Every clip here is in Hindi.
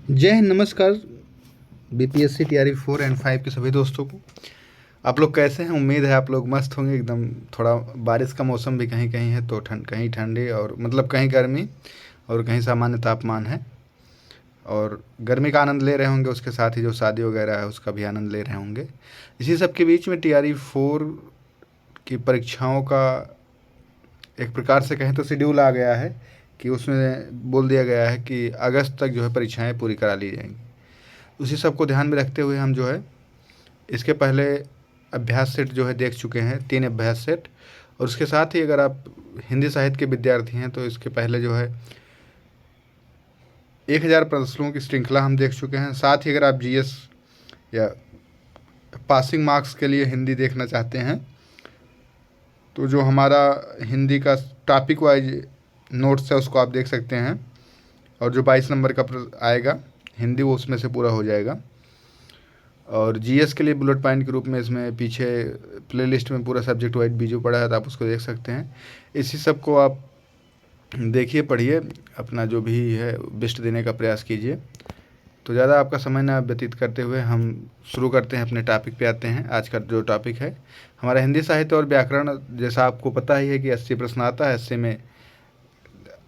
जय हिंद, नमस्कार। बीपीएससी टीआरई 4 एंड 5 के सभी दोस्तों को। आप लोग कैसे हैं? उम्मीद है आप लोग मस्त होंगे एकदम। थोड़ा बारिश का मौसम भी कहीं कहीं है, तो कहीं ठंडी और मतलब कहीं गर्मी और कहीं सामान्य तापमान है। और गर्मी का आनंद ले रहे होंगे, उसके साथ ही जो शादी वगैरह है उसका भी आनंद ले रहे होंगे। इसी सब के बीच में टीआरई 4 की परीक्षाओं का एक प्रकार से कहें तो शेड्यूल आ गया है कि उसमें बोल दिया गया है कि अगस्त तक जो है परीक्षाएं पूरी करा ली जाएंगी। उसी सब को ध्यान में रखते हुए हम जो है इसके पहले अभ्यास सेट जो है देख चुके हैं, 3 अभ्यास सेट। और उसके साथ ही अगर आप हिंदी साहित्य के विद्यार्थी हैं तो इसके पहले जो है 1000 प्रश्नों की श्रृंखला हम देख चुके हैं। साथ ही अगर आप जीएस या पासिंग मार्क्स के लिए हिंदी देखना चाहते हैं तो जो हमारा हिंदी का टॉपिक वाइज नोट्स है उसको आप देख सकते हैं। और जो 22 नंबर का आएगा हिंदी, वो उसमें से पूरा हो जाएगा। और जीएस के लिए बुलेट पॉइंट के रूप में इसमें पीछे प्लेलिस्ट में पूरा सब्जेक्ट वाइज बीजू पड़ा है, तो आप उसको देख सकते हैं। इसी सब को आप देखिए, पढ़िए, अपना जो भी है बेस्ट देने का प्रयास कीजिए। तो ज़्यादा आपका समय ना व्यतीत करते हुए हम शुरू करते हैं, अपने टॉपिक पे आते हैं। आज का जो टॉपिक है हमारा हिंदी साहित्य और व्याकरण, जैसा आपको पता ही है कि 80 प्रश्न आता है। 80 में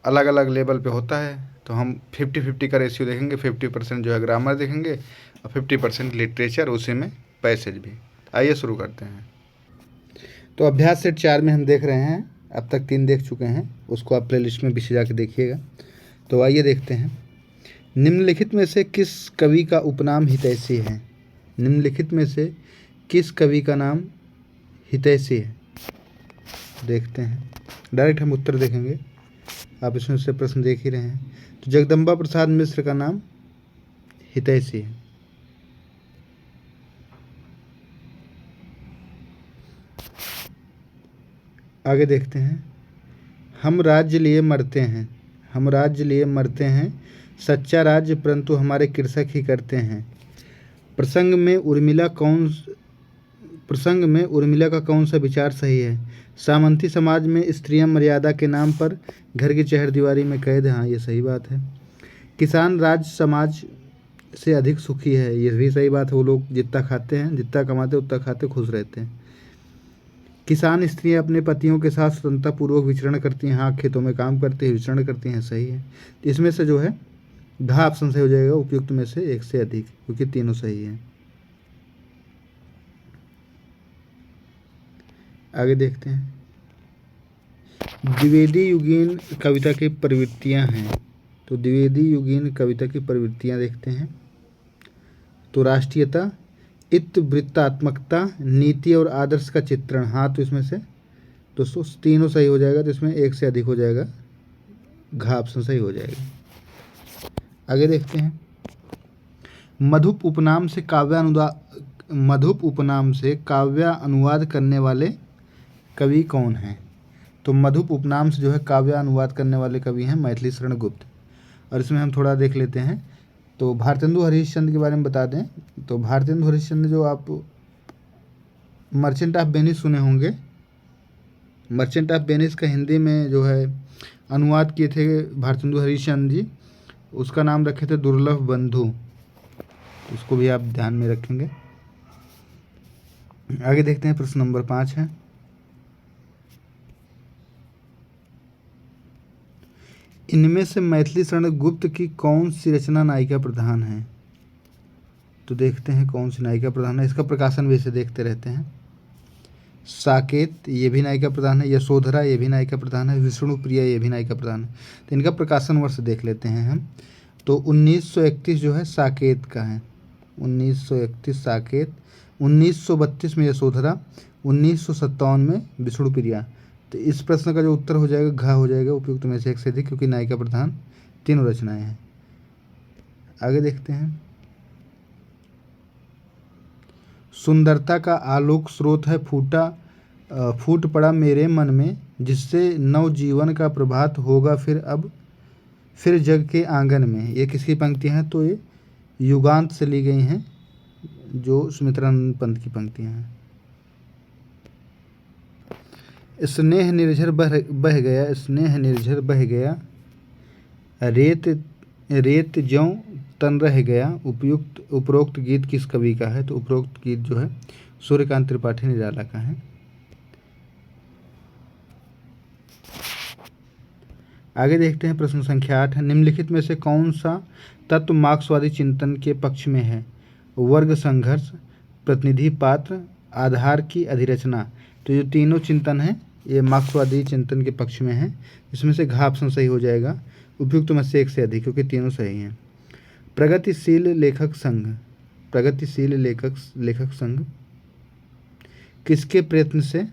अलग अलग लेवल पे होता है, तो हम 50-50 का रेशियो देखेंगे। 50% जो है ग्रामर देखेंगे और 50% लिटरेचर, उसी में पैसेज भी। आइए शुरू करते हैं। तो अभ्यास सेट 4 में हम देख रहे हैं, अब तक 3 देख चुके हैं। उसको आप प्लेलिस्ट में पीछे जाके देखिएगा। तो आइए देखते हैं। निम्नलिखित में से किस कवि का उपनाम हितैषी है? निम्नलिखित में से किस कवि का नाम हितैषी है? देखते हैं। डायरेक्ट हम उत्तर देखेंगे, आप इसमें से प्रश्न देख ही रहे हैं। तो जगदम्बा प्रसाद मिश्र का नाम हितैषी है। आगे देखते हैं। हम राज्य लिए मरते हैं, हम राज्य लिए मरते हैं, सच्चा राज्य परंतु हमारे कृषक ही करते हैं। प्रसंग में उर्मिला का कौन सा विचार सही है? सामंती समाज में स्त्रियां मर्यादा के नाम पर घर की चहरदीवारी में कैद हैं। हाँ, ये सही बात है। किसान राज समाज से अधिक सुखी है, ये भी सही बात है। वो लोग जितना खाते हैं, जितना कमाते उतना खाते, खुश रहते हैं। किसान स्त्रियां अपने पतियों के साथ स्वतंत्रतापूर्वक विचरण करती हैं। हाँ, खेतों में काम करती हैं, विचरण करती हैं, सही है। इसमें से जो है घ ऑप्शन सही हो जाएगा, उपयुक्त में से एक से अधिक, क्योंकि तीनों सही हैं। आगे देखते हैं। द्विवेदी युगीन कविता की प्रवृत्तियां हैं, तो द्विवेदी युगीन कविता की प्रवृत्तियां देखते हैं। तो राष्ट्रीयता, इतिवृत्तात्मकता, नीति और आदर्श का चित्रण। हाँ, तो इसमें से दोस्तों तीनों सही हो जाएगा, तो इसमें एक से अधिक हो जाएगा, घ ऑप्शन सही हो जाएगा। आगे देखते हैं। मधुप उपनाम से काव्य अनुवाद करने वाले कवि कौन हैं? तो मधुप उपनाम से जो है काव्य अनुवाद करने वाले कवि हैं मैथिली शरण गुप्त। और इसमें हम थोड़ा देख लेते हैं। तो भारतेंदु हरिश्चंद्र के बारे में बता दें, तो भारतेंदु हरिश्चंद्र जो आप मर्चेंट ऑफ वेनिस सुने होंगे, मर्चेंट ऑफ वेनिस का हिंदी में जो है अनुवाद किए थे भारतेंदु हरिश्चंद्र जी। उसका नाम रखे थे दुर्लभ बंधु, उसको भी आप ध्यान में रखेंगे। आगे देखते हैं। प्रश्न नंबर 5 है। इनमें से मैथिली शरण गुप्त की कौन सी रचना नायिका प्रधान है? तो देखते हैं कौन सी नायिका प्रधान है। इसका प्रकाशन भी इसे देखते रहते हैं। साकेत, ये भी नायिका प्रधान है। यशोधरा, ये भी नायिका प्रधान है। विष्णुप्रिया, ये भी नायिका प्रधान है। तो इनका प्रकाशन वर्ष देख लेते हैं हम। तो 1931 जो है साकेत का है, 1931 साकेत। 1932 में यशोधरा, 1957 में विष्णुप्रिया। तो इस प्रश्न का जो उत्तर हो जाएगा घ हो जाएगा, उपयुक्त में से एक से अधिक, क्योंकि नायिका प्रधान तीनों रचनाएं हैं। आगे देखते हैं। सुंदरता का आलोक स्रोत है फूट पड़ा मेरे मन में, जिससे नव जीवन का प्रभात होगा फिर जग के आंगन में। ये किसकी पंक्तियां हैं? तो ये युगांत से ली गई हैं, जो सुमित्रानंद पंत की पंक्तियां हैं। स्नेह निर्झर बह गया, स्नेह निर्झर बह गया, रेत रेत ज्यों तन रह गया उपरोक्त गीत किस कवि का है? तो उपरोक्त गीत जो है सूर्यकांत त्रिपाठी निराला का है। आगे देखते हैं प्रश्न संख्या 8 है, निम्नलिखित में से कौन सा तत्व मार्क्सवादी चिंतन के पक्ष में है? वर्ग संघर्ष, प्रतिनिधि पात्र, आधार की अधिरचना। तो ये तीनों चिंतन है ये मार्क्सवादी चिंतन के पक्ष में है। इसमें से घ ऑप्शन सही हो जाएगा, उपयुक्त में से एक से अधिक, क्योंकि तीनों सही हैं। प्रगतिशील लेखक संघ, प्रगतिशील लेखक संघ किसके प्रयत्न से?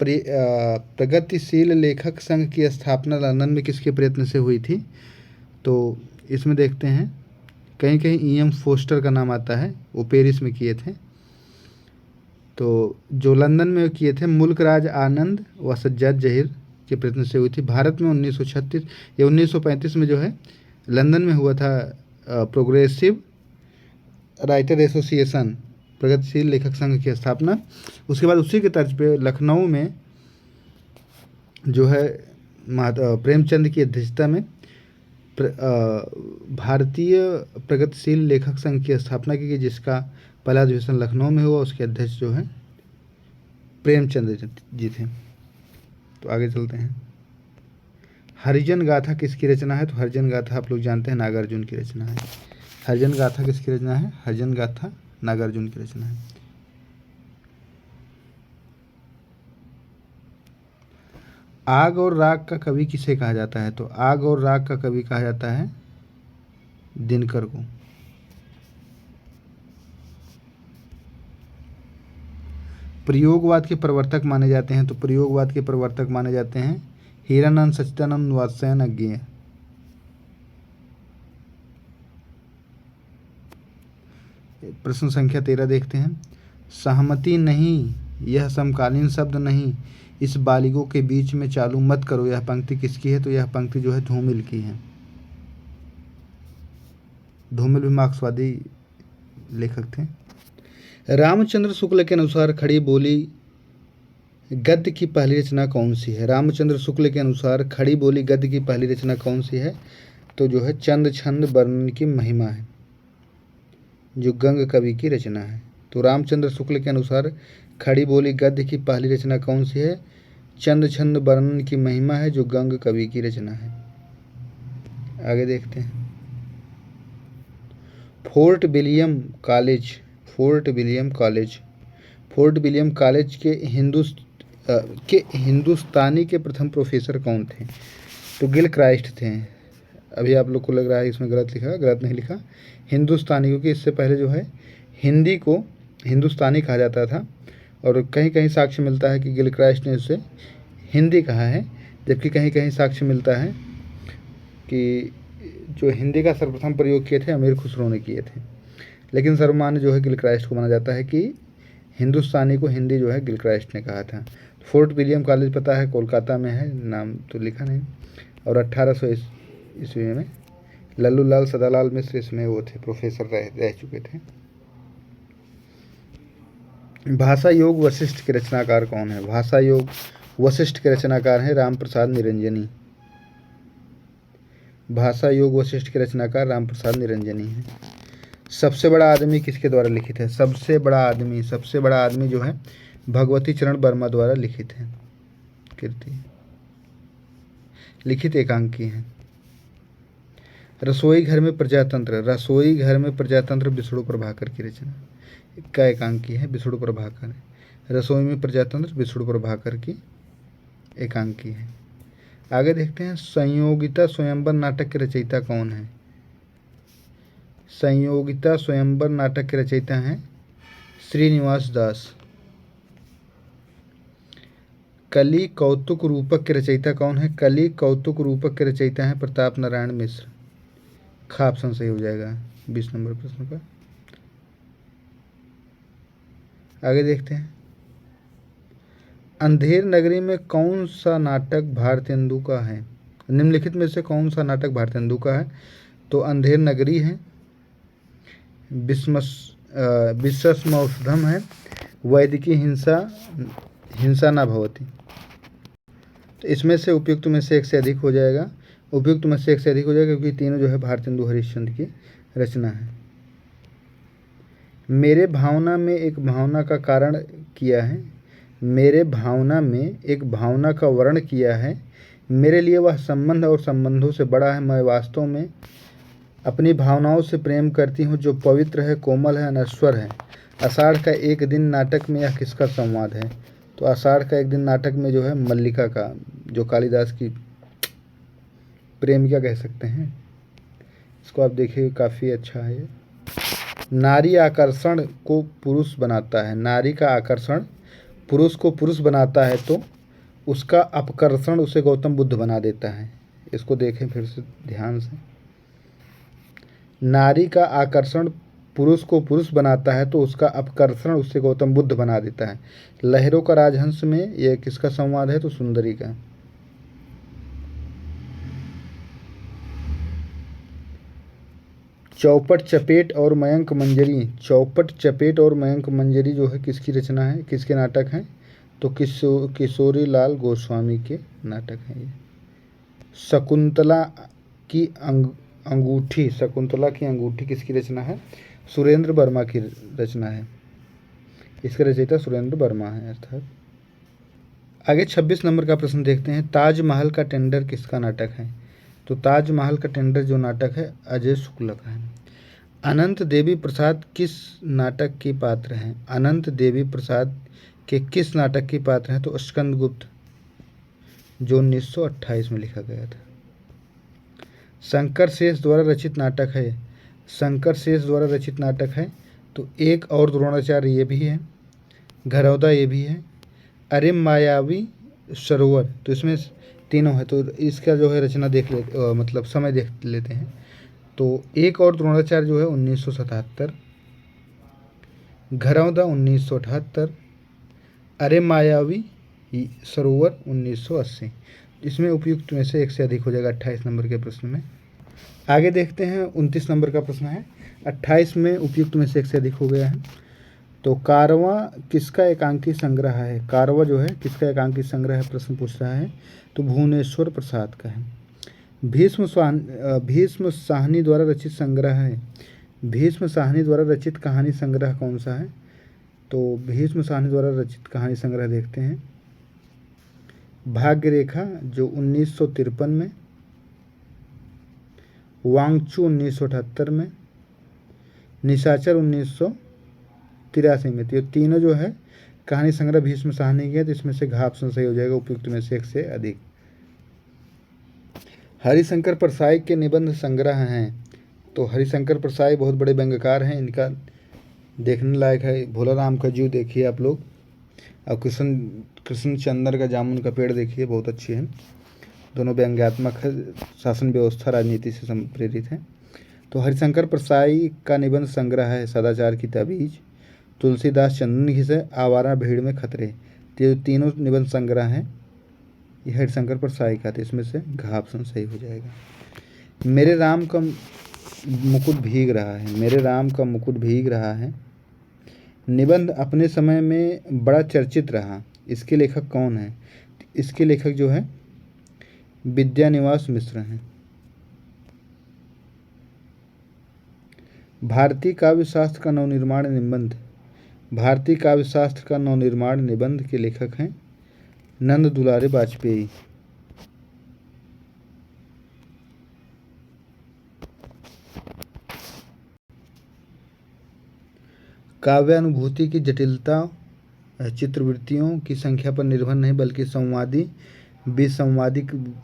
प्रगतिशील लेखक संघ की स्थापना लंदन में किसके प्रयत्न से हुई थी? तो इसमें देखते हैं कहीं कहीं E.M. फोस्टर का नाम आता है, वो पेरिस में किए थे। तो जो लंदन में किए थे मुल्क राज आनंद व सज्जाद जहीर के प्रयत्न से हुई थी। भारत में 1936 या 1935 में जो है लंदन में हुआ था प्रोग्रेसिव राइटर एसोसिएशन, प्रगतिशील लेखक संघ की स्थापना। उसके बाद उसी के तर्ज पे लखनऊ में जो है प्रेमचंद की अध्यक्षता में भारतीय प्रगतिशील लेखक संघ की स्थापना की गई, जिसका पहला अधिवेशन लखनऊ में हुआ। उसके अध्यक्ष जो है प्रेमचंद जी थे। तो आगे चलते हैं। हरिजन गाथा किसकी रचना है? तो हरिजन गाथा आप लोग जानते हैं नागार्जुन की रचना है। हरिजन गाथा किसकी रचना है? हरिजन गाथा नागार्जुन की रचना है। आग और राग का कवि किसे कहा जाता है? तो आग और राग का कवि कहा जाता है दिनकर को। प्रयोगवाद के प्रवर्तक माने जाते हैं, तो प्रयोगवाद के प्रवर्तक माने जाते हैं हीरानंद, सच्चिदानंद, वात्स्यायन, अज्ञेय। प्रश्न संख्या 13 देखते हैं। सहमति नहीं, यह समकालीन शब्द नहीं, इस बालिगों के बीच में चालू मत करो, यह पंक्ति किसकी है? तो यह पंक्ति जो है धूमिल की है। धूमिल भी मार्क्सवादी लेखक थे। रामचंद्र शुक्ल के अनुसार खड़ी बोली गद्य की पहली रचना कौन सी है? रामचंद्र शुक्ल के अनुसार खड़ी बोली गद्य की पहली रचना कौन सी है? तो जो है चंद छंद वर्णन की महिमा है, जो गंग कवि की रचना है। तो रामचंद्र शुक्ल के अनुसार खड़ी बोली गद्य की पहली रचना कौन सी है? चंद छंद वर्णन की महिमा है, जो गंग कवि की रचना है। आगे देखते हैं। फोर्ट विलियम कॉलेज के हिंदुस्तानी के प्रथम प्रोफेसर कौन थे? तो गिल क्राइस्ट थे। अभी आप लोग को लग रहा है इसमें गलत लिखा, गलत नहीं लिखा, हिंदुस्तानी, क्योंकि इससे पहले जो है हिंदी को हिंदुस्तानी कहा जाता था, और कहीं कहीं साक्ष्य मिलता है कि गिल क्राइस्ट ने उसे हिंदी कहा है, जबकि कहीं कहीं साक्ष्य मिलता है कि जो हिंदी का सर्वप्रथम प्रयोग किए थे अमीर खुसरो ने किए थे। लेकिन सर्वमान्य जो है गिल क्राइस्ट को माना जाता है कि हिंदुस्तानी को हिंदी जो है गिल क्राइस्ट ने कहा था। फोर्ट विलियम कॉलेज पता है कोलकाता में है, नाम तो लिखा नहीं। और 1800 ईस्वी में लल्लू लाल सदालाल मिश्र इसमें वो थे, प्रोफेसर रह चुके थे। भाषा योग वशिष्ठ के रचनाकार कौन है? भाषा योग वशिष्ठ के रचनाकार हैं रामप्रसाद निरंजनी। भाषा योग वशिष्ठ के रचनाकार रामप्रसाद निरंजनी हैं। सबसे बड़ा आदमी किसके द्वारा लिखित है? सबसे बड़ा आदमी जो है भगवती चरण वर्मा द्वारा लिखित है, कृति लिखित एकांकी है। रसोई घर में प्रजातंत्र विष्णु प्रभाकर की रचना का एकांकी है, विष्णु प्रभाकर। रसोई में प्रजातंत्र विष्णु प्रभाकर की एकांकी है। आगे देखते हैं। संयोगिता स्वयंवर नाटक के रचयिता कौन है? संयोगिता स्वयंवर नाटक के रचयिता हैं श्रीनिवास दास। कली कौतुक रूपक के रचयिता कौन है? कली कौतुक रूपक के रचयिता हैं प्रताप नारायण मिश्र। खा ऑप्शन सही हो जाएगा 20 नंबर प्रश्न का। आगे देखते हैं। अंधेर नगरी में कौन सा नाटक भारतेंदु का है? निम्नलिखित में से कौन सा नाटक भारतेंदु का है? तो अंधेर नगरी है, विश्वस्मौषधम है, वैदिकी हिंसा न भवति। तो इसमें से उपयुक्त में से एक से अधिक हो जाएगा, उपयुक्त में से एक से अधिक हो जाएगा क्योंकि तीनों जो है भारतेंदु हरिश्चंद्र की रचना है। मेरे भावना में एक भावना का कारण किया है, मेरे भावना में एक भावना का वर्ण किया है, मेरे लिए वह संबंध और संबंधों से बड़ा है। मैं वास्तव में अपनी भावनाओं से प्रेम करती हूँ जो पवित्र है, कोमल है, अनश्वर है। आषाढ़ का एक दिन नाटक में यह किसका संवाद है? तो आषाढ़ का एक दिन नाटक में जो है मल्लिका का, जो कालिदास की प्रेमिका कह सकते हैं। इसको आप देखिए, काफ़ी अच्छा है ये। नारी आकर्षण को पुरुष बनाता है, नारी का आकर्षण पुरुष को पुरुष बनाता है तो उसका अपकर्षण उसे गौतम बुद्ध बना देता है। इसको देखें फिर से ध्यान से। नारी का आकर्षण पुरुष को पुरुष बनाता है तो उसका अपकर्षण उससे गौतम बुद्ध बना देता है। लहरों का राजहंस में यह किसका संवाद है? तो सुंदरी का। चौपट चपेट और मयंक मंजरी, चौपट चपेट और मयंक मंजरी जो है किसकी रचना है, किसके नाटक हैं? तो किशोरी लाल गोस्वामी के नाटक हैं ये। शकुंतला की अंगूठी, शकुंतला की अंगूठी किसकी रचना है? सुरेंद्र वर्मा की रचना है। इसका रचयिता सुरेंद्र वर्मा है अर्थात। आगे 26 नंबर का प्रश्न देखते हैं। ताजमहल का टेंडर किसका नाटक है? तो ताजमहल का टेंडर जो नाटक है अजय शुक्ल का है। अनंत देवी प्रसाद किस नाटक की पात्र हैं? अनंत देवी प्रसाद के किस नाटक की पात्र हैं? तो स्कंदगुप्त, जो 1928 में लिखा गया था। शंकर शेष द्वारा रचित नाटक है, शंकर शेष द्वारा रचित नाटक है तो एक और द्रोणाचार्य ये भी है, घरौदा ये भी है, अरे मायावी सरोवर, तो इसमें तीनों है। तो इसका जो है रचना देख ले, मतलब समय देख लेते हैं। तो एक और द्रोणाचार्य जो है 1977, घरौदा 1978, अरे मायावी सरोवर 1980। इसमें उपयुक्त में से एक से अधिक हो जाएगा 28 नंबर के प्रश्न में। आगे देखते हैं 29 नंबर का प्रश्न है। 28 में उपयुक्त में से एक से अधिक हो गया है। तो कारवां किसका एकांकी संग्रह है? कारवां जो है किसका एकांकी संग्रह है प्रश्न पूछ रहा है? तो भुवनेश्वर प्रसाद का है। भीष्म साहनी द्वारा रचित संग्रह है, भीष्म साहनी द्वारा रचित कहानी संग्रह कौन सा है? तो भीष्म साहनी द्वारा रचित कहानी संग्रह देखते हैं। भाग्य रेखा जो 1953 में, वांगचू 1978 में, निशाचर 1983 में। तो ये तीनों जो है कहानी संग्रह भीष्म साहनी की है। तो इसमें से घ ऑप्शन सही हो जाएगा, उपयुक्त में से एक से अधिक। हरिशंकर परसाई के निबंध संग्रह हैं। तो हरिशंकर परसाई बहुत बड़े व्यंग्यकार हैं, इनका देखने लायक है। भोला राम का जीव देखिए आप लोग, और कृष्ण चंद्र का जामुन का पेड़ देखिए, बहुत अच्छी है। दोनों व्यंग्यात्मक है, शासन व्यवस्था राजनीति से प्रेरित हैं। तो हरिशंकर परसाई का निबंध संग्रह है सदाचार की ताबीज, तुलसीदास चंदन घिसे, आवारा भीड़ में खतरे। तो तीनों निबंध संग्रह हैं, यह हरिशंकर परसाई का। तो इसमें से घ ऑप्शन सही हो जाएगा। मेरे राम का मुकुट भीग रहा है, मेरे राम का मुकुट भीग रहा है निबंध अपने समय में बड़ा चर्चित रहा। इसके लेखक कौन है? इसके लेखक जो है विद्यानिवास मिश्र हैं। भारतीय काव्य शास्त्र का नवनिर्माण निबंध, भारतीय काव्य शास्त्र का नवनिर्माण निबंध के लेखक हैं नंद दुलारे वाजपेयी। काव्यानुभूति की जटिलता चित्रवृत्तियों की संख्या पर निर्भर नहीं बल्कि संवादी विसंवादी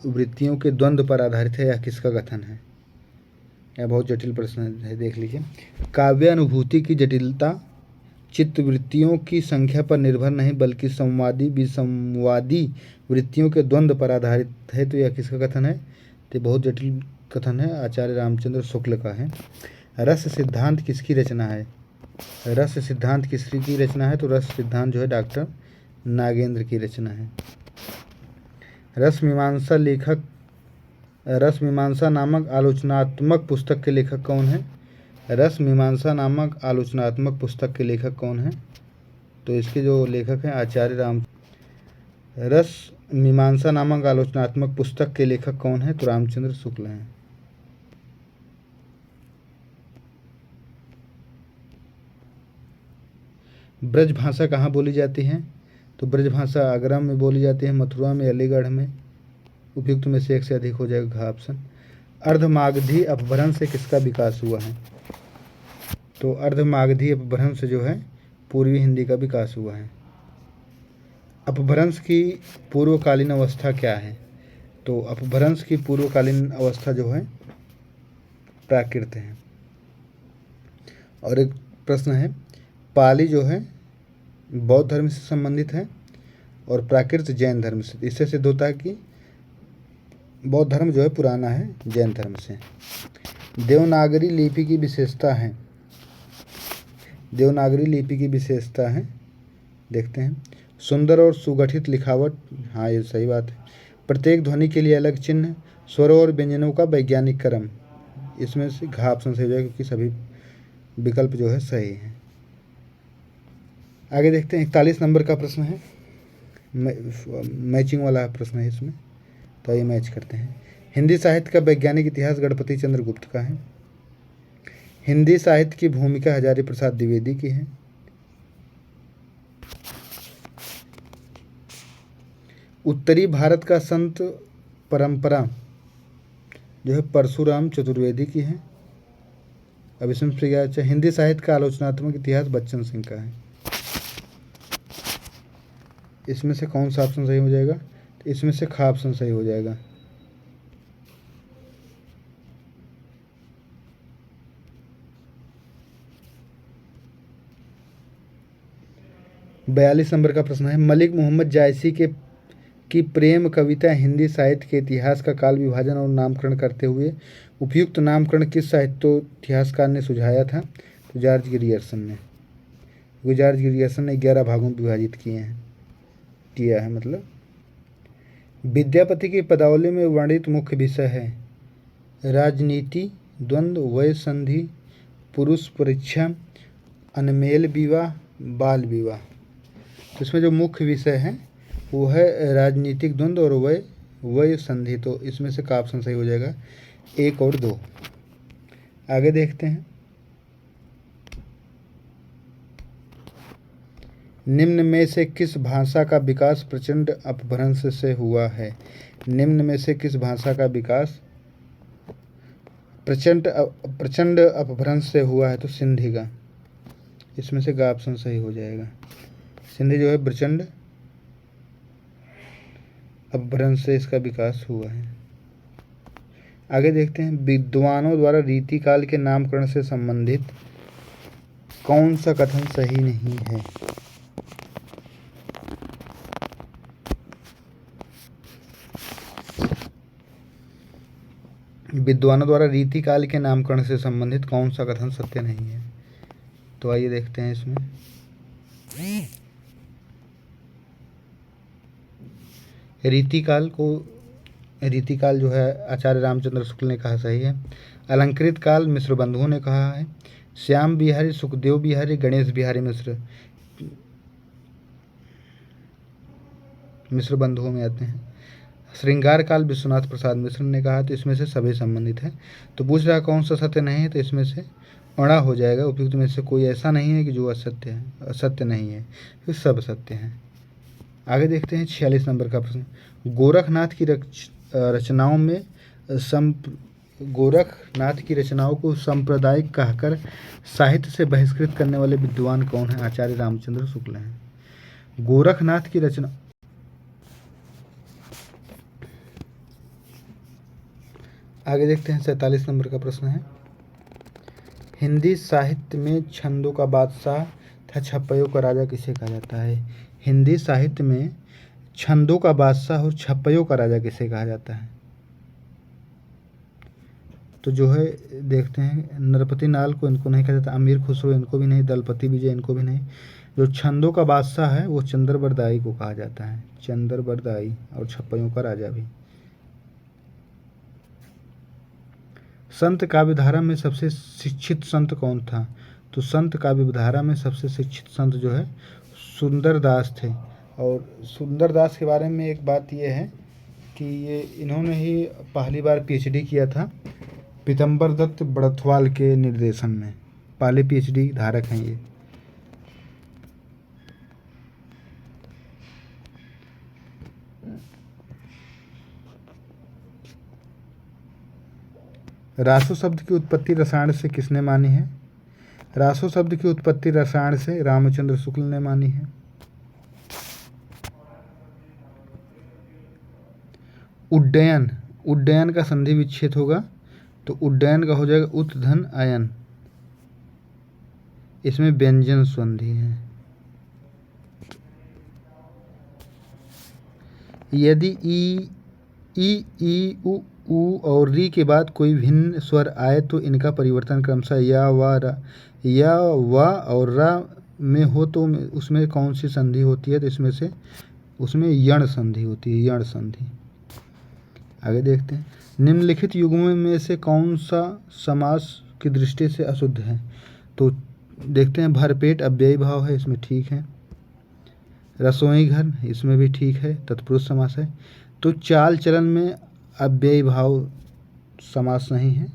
वृत्तियों के द्वंद्व पर आधारित है। यह किसका कथन है? यह बहुत जटिल प्रश्न है, देख लीजिए। काव्यानुभूति की जटिलता चित्तवृत्तियों की संख्या पर निर्भर नहीं बल्कि संवादी विसंवादी वृत्तियों के द्वंद्व पर आधारित है। तो यह किसका कथन है? तो बहुत जटिल कथन है, आचार्य रामचंद्र शुक्ल का है। रस सिद्धांत किसकी रचना है? रस सिद्धांत किसकी रचना है? तो रस सिद्धांत जो है डॉक्टर नागेंद्र की रचना है। रसमीमांसा लेखक, रसमीमांसा नामक आलोचनात्मक पुस्तक के लेखक कौन है? रसमीमांसा नामक आलोचनात्मक पुस्तक के लेखक कौन है? तो इसके जो लेखक हैं आचार्य राम। रस मीमांसा नामक आलोचनात्मक पुस्तक के लेखक कौन है? तो रामचंद्र शुक्ल हैं। ब्रज भाषा कहाँ बोली जाती है? तो ब्रज भाषा आगरा में बोली जाती है, मथुरा में, अलीगढ़ में। उपयुक्त में से एक से अधिक हो जाएगा घ ऑप्शन। अर्धमागधी अपभ्रंश से किसका विकास हुआ है? तो अर्धमागधी अपभ्रंश से जो है पूर्वी हिंदी का विकास हुआ है। अपभ्रंश की पूर्वकालीन अवस्था क्या है? तो अपभ्रंश की पूर्वकालीन अवस्था जो है प्राकृत है। और एक प्रश्न है, पाली जो है बौद्ध धर्म से संबंधित है और प्राकृत जैन धर्म से। इससे सिद्ध होता है कि बौद्ध धर्म जो है पुराना है जैन धर्म से। देवनागरी लिपि की विशेषता है। देवनागरी लिपि की विशेषता है, देखते हैं, सुंदर और सुगठित लिखावट। हाँ, ये सही बात है। प्रत्येक ध्वनि के लिए अलग चिन्ह, स्वरों और व्यंजनों का वैज्ञानिक क्रम। इसमें से घ ऑप्शन सही हो जाएगा क्योंकि सभी विकल्प जो है सही हैं। आगे देखते हैं, 41 नंबर का प्रश्न है, मैचिंग वाला प्रश्न है इसमें, तो ये मैच करते हैं। हिंदी साहित्य का वैज्ञानिक इतिहास गणपति चंद्र गुप्त का है। हिंदी साहित्य की भूमिका हजारी प्रसाद द्विवेदी की है। उत्तरी भारत का संत परंपरा जो है परशुराम चतुर्वेदी की है। अब इसमें अच्छा, हिंदी साहित्य का आलोचनात्मक इतिहास बच्चन सिंह का है। इसमें से कौन सा ऑप्शन सही हो जाएगा? तो इसमें से ख ऑप्शन सही हो जाएगा। बयालीस नंबर का प्रश्न है, मलिक मोहम्मद जायसी की प्रेम कविता हिंदी साहित्य के इतिहास का काल विभाजन और नामकरण करते हुए उपयुक्त नामकरण किस साहित्य इतिहासकार ने सुझाया था? तो जॉर्ज ग्रियर्सन ने। जॉर्ज ग्रियर्सन ने 11 भागों में विभाजित किया है मतलब। विद्यापति की पदावली में वर्णित मुख्य विषय है राजनीति, द्वंद्व, वय संधि, पुरुष परीक्षा, अनमेल विवाह, बाल विवाह। तो इसमें जो मुख्य विषय है वो है राजनीतिक द्वंद्व और वय संधि। तो इसमें से का ऑप्शन सही हो जाएगा 1 और 2। आगे देखते हैं, निम्न में से किस भाषा का विकास प्रचंड अपभ्रंश से हुआ है? निम्न में से किस भाषा का विकास प्रचंड अपभ्रंश से हुआ है? तो सिंधी का। इसमें से का ऑप्शन सही हो जाएगा। सिंधी जो है प्रचंड अपभ्रंश से इसका विकास हुआ है। आगे देखते हैं, विद्वानों द्वारा रीतिकाल के नामकरण से संबंधित कौन सा कथन सही नहीं है? विद्वानों द्वारा रीतिकाल के नामकरण से संबंधित कौन सा कथन सत्य नहीं है? तो आइए देखते हैं इसमें। रीतिकाल जो है आचार्य रामचंद्र शुक्ल ने कहा सही है। अलंकृत काल मिश्र बंधुओं ने कहा है। श्याम बिहारी, सुखदेव बिहारी, गणेश बिहारी मिश्र बंधुओं में आते हैं। श्रृंगार काल विश्वनाथ प्रसाद मिश्र ने कहा। तो इसमें से सभी संबंधित है। तो पूछ रहा कौन सा सत्य नहीं है? तो इसमें से अड़ा हो जाएगा। उपयुक्त में से कोई ऐसा नहीं है कि जो असत्य नहीं है, फिर सब सत्य है। आगे देखते हैं 46 नंबर का प्रश्न, गोरखनाथ की रचनाओं को सांप्रदायिक कहकर साहित्य से बहिष्कृत करने वाले विद्वान कौन है? आचार्य रामचंद्र शुक्ल हैं। गोरखनाथ की रचना। आगे देखते हैं 47 नंबर का प्रश्न है, हिंदी साहित्य में छंदों का बादशाह तथा छप्पयों का राजा किसे कहा जाता है? हिंदी साहित्य में छंदों का बादशाह और छप्पयों का राजा किसे कहा जाता है? तो जो है देखते हैं, नरपति नाल को इनको नहीं कहा जाता, अमीर खुसरो इनको भी नहीं, दलपति विजय इनको भी नहीं। जो छंदों का बादशाह है वो चंद्रबरदाई को कहा जाता है, चंद्रबरदाई, और छप्पयों का राजा भी। संत काव्यधारा में सबसे शिक्षित संत कौन था? तो संत काव्यधारा में सबसे शिक्षित संत जो है सुंदरदास थे। और सुंदरदास के बारे में एक बात ये है कि ये इन्होंने ही पहली बार पीएचडी किया था पीतम्बर दत्त बड़थवाल के निर्देशन में। पहले पीएचडी धारक हैं ये। रासो शब्द की उत्पत्ति रसायन से किसने मानी है? रासो शब्द की उत्पत्ति रसायन से रामचंद्र शुक्ल ने मानी है। उड्डयन, उड्डयन का संधि विच्छेद होगा तो उड्डयन का हो जाएगा उत धन अयन। इसमें व्यंजन संधि है। यदि ई उ और री के बाद कोई भिन्न स्वर आए तो इनका परिवर्तन क्रमशः या व और रा में हो तो उसमें कौन सी संधि होती है? तो इसमें से उसमें यण संधि होती है, यण संधि। आगे देखते हैं, निम्नलिखित युग्मों में से कौन सा समास की दृष्टि से अशुद्ध है? तो देखते हैं, भरपेट अव्ययी भाव है, इसमें ठीक है। रसोई घर, इसमें भी ठीक है, तत्पुरुष समास है। तो चाल चलन में अव्ययी भाव समास नहीं है,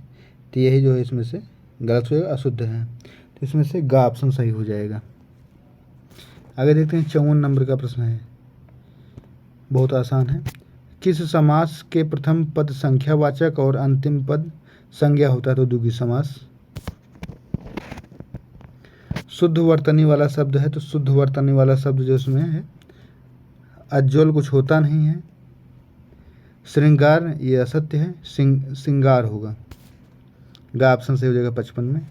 तो यही जो है इसमें से गलत होगा, अशुद्ध है। तो इसमें से ग ऑप्शन सही हो जाएगा। आगे देखते हैं, 54 नंबर का प्रश्न है, बहुत आसान है। किस समास के प्रथम पद संख्यावाचक और अंतिम पद संज्ञा होता है? तो द्विगु समास। शुद्ध वर्तनी वाला शब्द है, तो शुद्ध वर्तनी वाला शब्द जो इसमें है, अज्ज्वल कुछ होता नहीं है। श्रृंगार, ये असत्य है, सिंगार होगा। गा ऑप्शन सही हो जाएगा 55 में।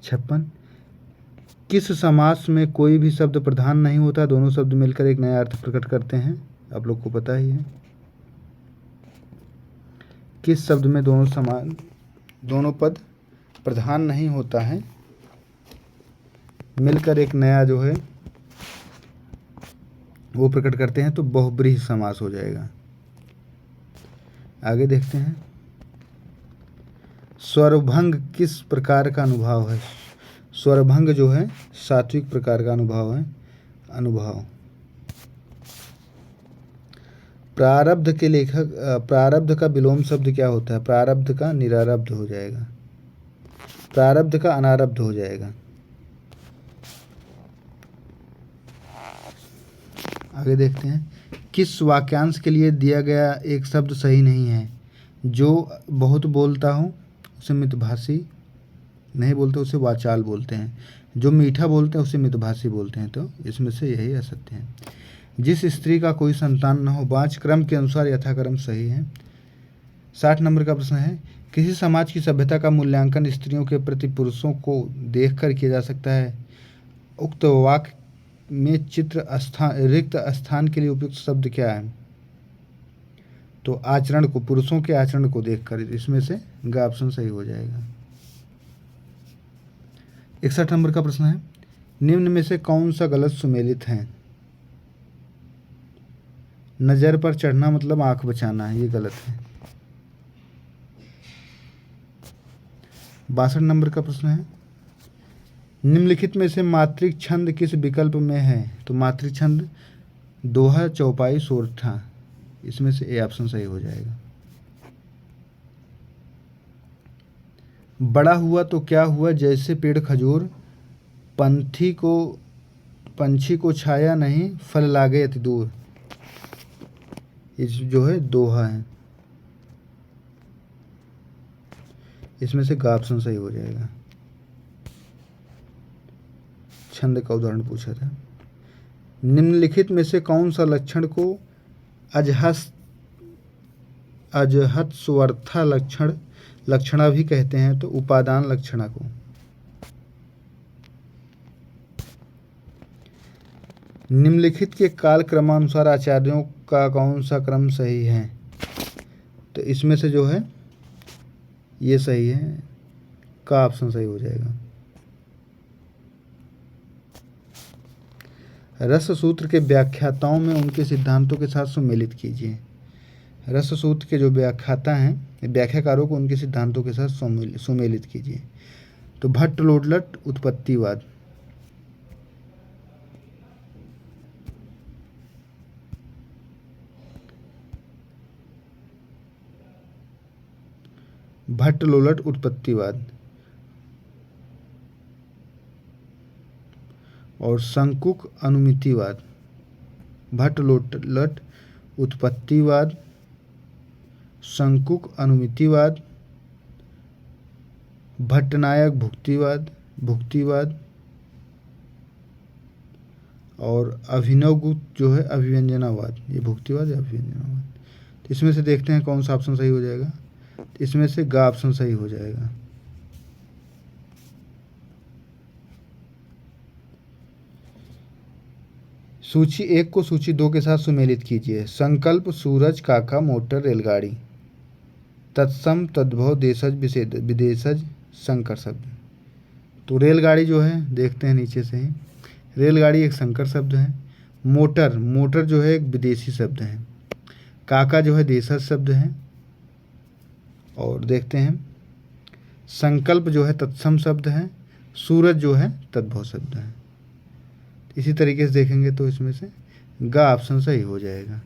56, किस समास में कोई भी शब्द प्रधान नहीं होता, दोनों शब्द मिलकर एक नया अर्थ प्रकट करते हैं? आप लोग को पता ही है। किस शब्द में दोनों पद प्रधान नहीं होता है, मिलकर एक नया जो है वो प्रकट करते हैं? तो बहुब्रीहि समास हो जाएगा। आगे देखते हैं, स्वरभंग किस प्रकार का अनुभाव है? स्वरभंग जो है सात्विक प्रकार का अनुभाव है। प्रारब्ध के लेखक, प्रारब्ध का विलोम शब्द क्या होता है? प्रारब्ध का निरारब्ध हो जाएगा, प्रारब्ध का अनारब्ध हो जाएगा। आगे देखते हैं, किस वाक्यांश के लिए दिया गया एक शब्द सही नहीं है? जो बहुत बोलता हो उसे मितभाषी नहीं बोलते, उसे वाचाल बोलते हैं। जो मीठा बोलते हैं उसे मितभाषी बोलते हैं, तो इसमें से यही असत्य है। जिस स्त्री का कोई संतान न हो, वाच क्रम के अनुसार यथाक्रम सही है। 60 नंबर का प्रश्न है, किसी समाज की सभ्यता का मूल्यांकन स्त्रियों के प्रति पुरुषों को देखकर किया जा सकता है? उक्त वाक्य में रिक्त स्थान के लिए उपयुक्त शब्द क्या है? तो आचरण को, पुरुषों के आचरण को देखकर, इसमें से ग ऑप्शन सही हो जाएगा। 61 नंबर का प्रश्न है, निम्न में से कौन सा गलत सुमेलित है? नजर पर चढ़ना मतलब आंख बचाना है, ये गलत है। 62 नंबर का प्रश्न है, निम्नलिखित में से मात्रिक छंद किस विकल्प में है? तो मात्रिक छंद दोहा, चौपाई, सोरठा, इसमें से ए ऑप्शन सही हो जाएगा। बड़ा हुआ तो क्या हुआ, जैसे पेड़ खजूर, पंछी को छाया नहीं, फल लागे अति दूर, इस जो है दोहा है, इसमें से गा ऑप्शन सही हो जाएगा। छंद का उदाहरण पूछा था। निम्नलिखित में से कौन सा लक्षण को अजहत स्वर्था लक्षणा भी कहते हैं? तो उपादान लक्षणा को। निम्नलिखित के काल क्रमानुसार आचार्यों का कौन सा क्रम सही है? तो इसमें से जो है ये सही है, का ऑप्शन सही हो जाएगा। रस सूत्र के व्याख्याताओं में उनके सिद्धांतों के साथ सुमेलित कीजिए। रस सूत्र के जो व्याख्याता हैं, व्याख्याकारों को उनके सिद्धांतों के साथ सुमेलित कीजिए। तो भट्ट लोडलट उत्पत्तिवाद, भट्ट लोलट उत्पत्तिवाद और शंकुक अनुमितिवाद। भट्ट लोलट उत्पत्तिवाद, शंकुक अनुमितिवाद, भट्टनायक भुक्तिवाद और अभिनवगुप्त जो है अभिव्यंजनावाद। ये भुक्तिवाद या अभिव्यंजनावाद। तो इसमें से देखते हैं कौन सा ऑप्शन सही हो जाएगा। तो इसमें से ग ऑप्शन सही हो जाएगा। सूची 1 को सूची 2 के साथ सुमेलित कीजिए। संकल्प सूरज काका मोटर रेलगाड़ी। तत्सम तद्भव देशज विदेशज संकर शब्द। तो रेलगाड़ी जो है देखते हैं नीचे से ही, रेलगाड़ी एक संकर शब्द है। मोटर जो है एक विदेशी शब्द है। काका जो है देशज शब्द है। और देखते हैं संकल्प जो है तत्सम शब्द है। सूरज जो है तद्भव शब्द है। इसी तरीके से देखेंगे तो इसमें से ग ऑप्शन सही हो जाएगा।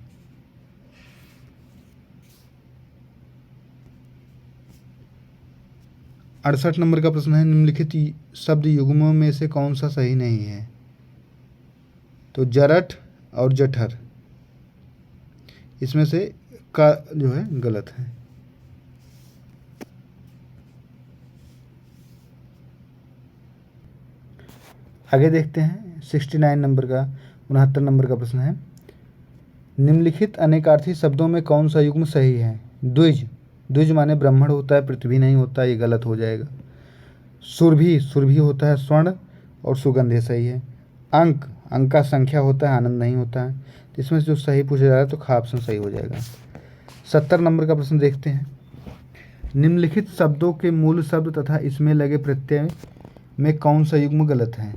अड़सठ नंबर का प्रश्न है, निम्नलिखित शब्द युग्मों में से कौन सा सही नहीं है। तो जरठ और जठर, इसमें से का जो है गलत है। आगे देखते हैं 69 नंबर का 69 नंबर का प्रश्न है, निम्नलिखित अनेकार्थी शब्दों में कौन सा युग्म सही है। द्विज माने ब्राह्मण होता है, पृथ्वी नहीं होता, ये गलत हो जाएगा। सुरभि होता है स्वर्ण और सुगंध सही है। अंक का संख्या होता है, आनंद नहीं होता है। तो इसमें से जो सही पूछा जा रहा है तो खा ऑप्शन सही हो जाएगा। 70 नंबर का प्रश्न देखते हैं, निम्नलिखित शब्दों के मूल शब्द तथा इसमें लगे प्रत्यय में कौन सा युग्म गलत है।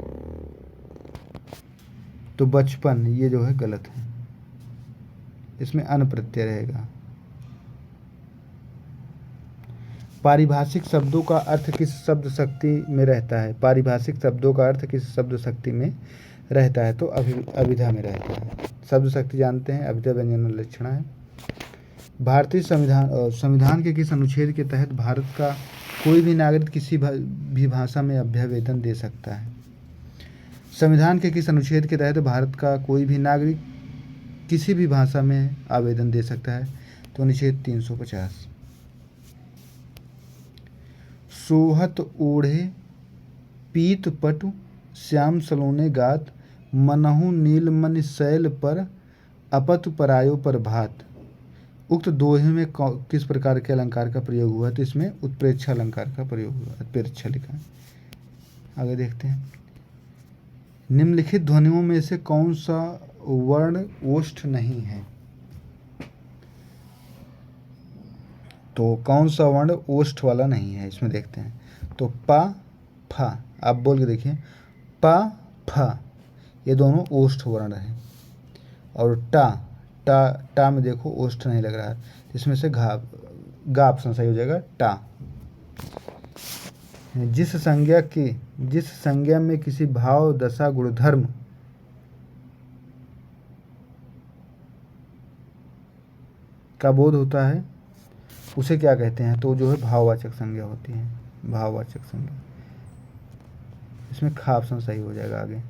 तो बचपन ये जो है गलत है, इसमें अन प्रत्यय रहेगा। पारिभाषिक शब्दों का अर्थ किस शब्द शक्ति में रहता है। पारिभाषिक शब्दों का अर्थ किस शब्द शक्ति में रहता है। तो अभिधा में रहता है। शब्द शक्ति जानते हैं, अभिधा व्यंजन लक्षण है। भारतीय संविधान के किस अनुच्छेद के तहत भारत का कोई भी नागरिक किसी भी भाषा में अभ्यावेदन दे सकता है। संविधान के किस अनुच्छेद के तहत भारत का कोई भी नागरिक किसी भी भाषा में आवेदन दे सकता है। तो अनुच्छेद 350। सोहत ओढ़े पीत पटु श्याम सलोने गात, मनहु नीलमणि शैल पर अपतु परायो पर भात। उक्त दोहे में किस प्रकार के अलंकार का प्रयोग हुआ। तो इसमें उत्प्रेक्षा अलंकार का प्रयोग हुआ। उत्प्रेक्षा लिखा है। आगे देखते हैं, निम्नलिखित ध्वनियों में से कौन सा वर्ण ओष्ठ नहीं है। तो कौन सा वर्ण ओष्ठ वाला नहीं है, इसमें देखते हैं। तो पा फा, आप बोल के देखिए, पा फा ये दोनों ओष्ठ वर्ण है। और टा में देखो ओष्ठ नहीं लग रहा है, इसमें से गा ऑप्शन सही हो जाएगा। टा। जिस संज्ञा में किसी भाव दशा गुणधर्म का बोध होता है उसे क्या कहते हैं। तो जो है भाववाचक संज्ञा होती है। भाववाचक संज्ञा, इसमें खा ऑप्शन सही हो जाएगा।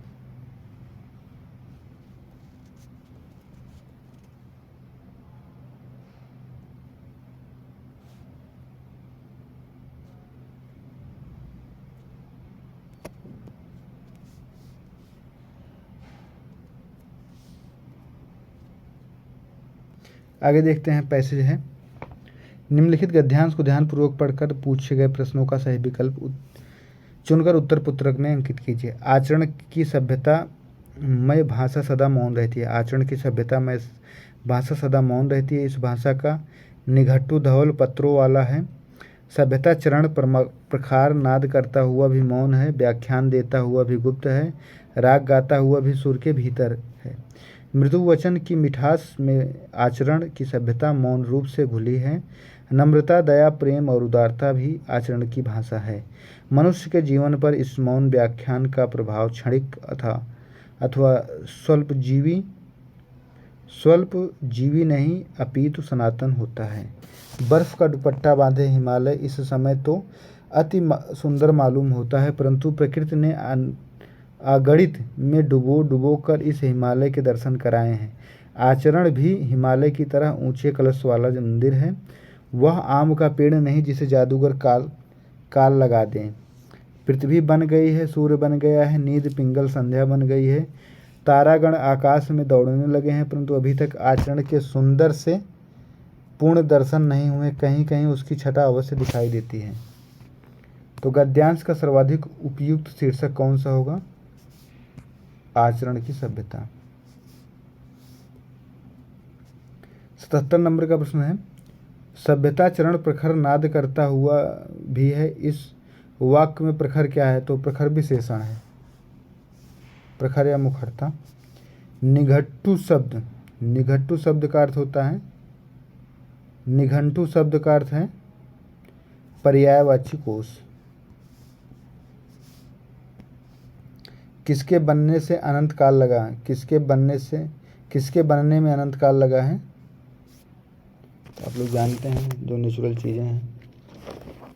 आगे देखते हैं पैसेज है, निम्नलिखित गद्यांश को ध्यानपूर्वक पढ़कर पूछे गए प्रश्नों का सही विकल्प चुनकर उत्तर पुस्तक में अंकित कीजिए। आचरण की सभ्यता में भाषा सदा मौन रहती है। आचरण की सभ्यता में भाषा सदा मौन रहती है। इस भाषा का निघट्टू धवल पत्रों वाला है। सभ्यता चरण प्रखार नाद करता हुआ भी मौन है। व्याख्यान देता हुआ भी गुप्त है। राग गाता हुआ भी सुर के भीतर है। मृदु वचन की मिठास में आचरण की सभ्यता मौन रूप से घुली है। नम्रता, दया, प्रेम और उदारता भी आचरण की भाषा है। मनुष्य के जीवन पर इस मौन व्याख्यान का प्रभाव क्षणिक अथवा स्वल्पजीवी स्वल्प जीवी नहीं अपितु सनातन होता है। बर्फ का दुपट्टा बांधे हिमालय इस समय तो अति सुंदर मालूम होता है, परंतु प्रकृति ने अगणित में डुबो डुबो कर इस हिमालय के दर्शन कराए हैं। आचरण भी हिमालय की तरह ऊंचे कलश वाला जो मंदिर है, वह आम का पेड़ नहीं जिसे जादूगर काल लगा दें। पृथ्वी बन गई है, सूर्य बन गया है, नींद पिंगल संध्या बन गई है, तारागण आकाश में दौड़ने लगे हैं, परंतु अभी तक आचरण के सुंदर से पूर्ण दर्शन नहीं हुए। कहीं कहीं उसकी छटा अवश्य दिखाई देती है। तो गद्यांश का सर्वाधिक उपयुक्त शीर्षक कौन सा होगा? आचरण की सभ्यता। 77 नंबर का प्रश्न है, सभ्यता चरण प्रखर नाद करता हुआ भी है, इस वाक्य में प्रखर क्या है? तो प्रखर विशेषण है, प्रखर या मुखरता। निघट्टू शब्द, निघट्टू शब्द का अर्थ होता है, निघंटू शब्द का अर्थ है पर्यायवाची कोश। किसके बनने से अनंत काल लगा? किसके बनने में अनंत काल लगा है? तो आप लोग जानते हैं जो नेचुरल चीज़ें हैं।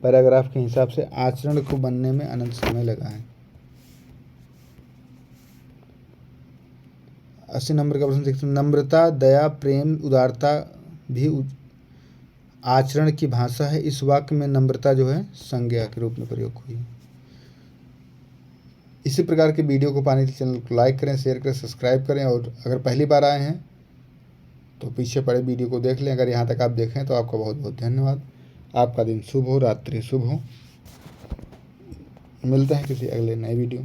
पैराग्राफ के हिसाब से आचरण को बनने में अनंत समय लगा है। 80 नंबर का प्रश्न देखते हैं, नम्रता, दया, प्रेम, उदारता भी आचरण की भाषा है। इस वाक्य में नम्रता जो है संज्ञा के रूप में प्रयोग हुई है। इसी प्रकार के वीडियो को पाने के लिए चैनल को लाइक करें, शेयर करें, सब्सक्राइब करें, और अगर पहली बार आए हैं तो पीछे पड़े वीडियो को देख लें। अगर यहाँ तक आप देखें तो आपका बहुत बहुत धन्यवाद। आपका दिन शुभ हो, रात्रि शुभ हो। मिलते हैं किसी अगले नए वीडियो।